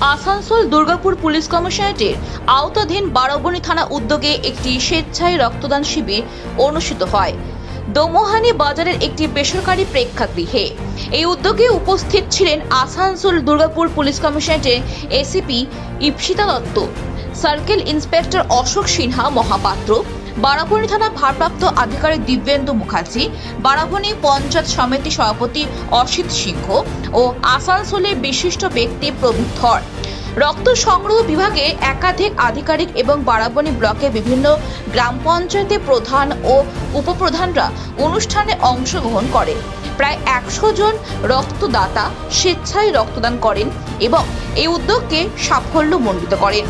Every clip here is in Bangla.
আসানসোল দুর্গাপুর পুলিশ কমিশনারেটের আওতাধীন বারাবণী থানা উদ্যোগে একটি স্বেচ্ছায় রক্তদান শিবির অনুষ্ঠিত হয় দোমোহানি বাজারের একটি বেসরকারি প্রেক্ষাগৃহে। এই উদ্যোগে উপস্থিত ছিলেন আসানসোল দুর্গাপুর পুলিশ কমিশনারেটের ACP Ipsita Dutta, circle inspector Ashok Sinha Mahapatra, Barabani থানা ভারপ্রাপ্ত আধিকারিক দিব্যেন্দু মুখার্জি, বারাবণী পঞ্চায়েত সমিতি সভাপতি অসিত সিংহ ও আসানসোলের বিশিষ্ট ব্যক্তি প্রবীর ধর। রক্ত সংগ্রহ বিভাগে একাধিক আধিকারিক এবং বারাবণী ব্লকের বিভিন্ন গ্রাম পঞ্চায়েতের প্রধান ও উপপ্রধানরা অনুষ্ঠানে অংশগ্রহণ করেন। প্রায় 100 জন রক্তদাতা স্বেচ্ছায় রক্তদান করেন এবং এই উদ্যোগকে সাফল্যমণ্ডিত করেন।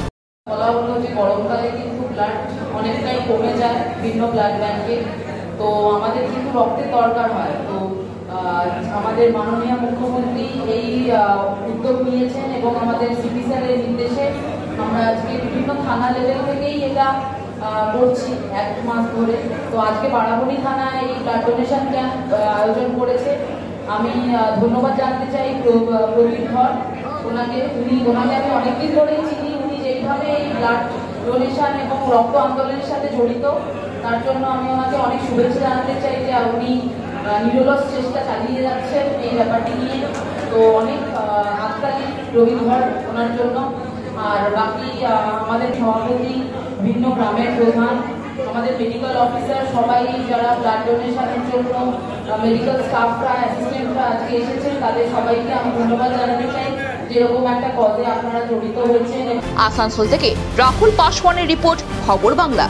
বলা হলো যে গরমকালে কিন্তু ব্লাড অনেকটাই কমে যায় বিভিন্ন ব্লাড ব্যাংকে, তো আমাদের কিন্তু রক্তের দরকার হয়। তো আমাদের মাননীয় মুখ্যমন্ত্রী এই উদ্যোগ নিয়েছেন এবং আমাদের সিপি স্যারের নির্দেশে আমরা আজকে বিভিন্ন থানা লেভেল থেকেই এটা করছি 1 মাস ধরে। তো আজকে বারাবণী থানা এই ব্লাড ডোনেশন ক্যাম্প আয়োজন করেছে। আমি ধন্যবাদ জানাতে চাই প্রবীর ধর, ওনাকে আমি অনেকদিন ধরেই চিনি। যেভাবে এই ব্লাড ডোনেশন এবং রক্ত আন্দোলনের সাথে জড়িত, তার জন্য আমি ওনাকে অনেক শুভেচ্ছা জানাতে চাই যে উনি নিরলস চেষ্টা চালিয়ে যাচ্ছেন এই ব্যাপারটি নিয়ে। তো অনেক হাততালি প্রবীর ধর ওনার জন্য। আর বাকি আমাদের সভাপতি, ভিন্ন গ্রামের প্রধান, আমাদের মেডিকেল অফিসার, সবাই যারা ব্লাড ডোনেশনের জন্য মেডিকেল স্টাফরা, অ্যাসিস্ট্যান্টরা আজকে এসেছেন, তাদের সবাইকে আমি ধন্যবাদ জানাতে চাই যেরকম একটা কজে আপনারা জড়িত হয়েছেন। আসানসোল থেকে রাহুল পাসওয়ানের রিপোর্ট, খবর বাংলা।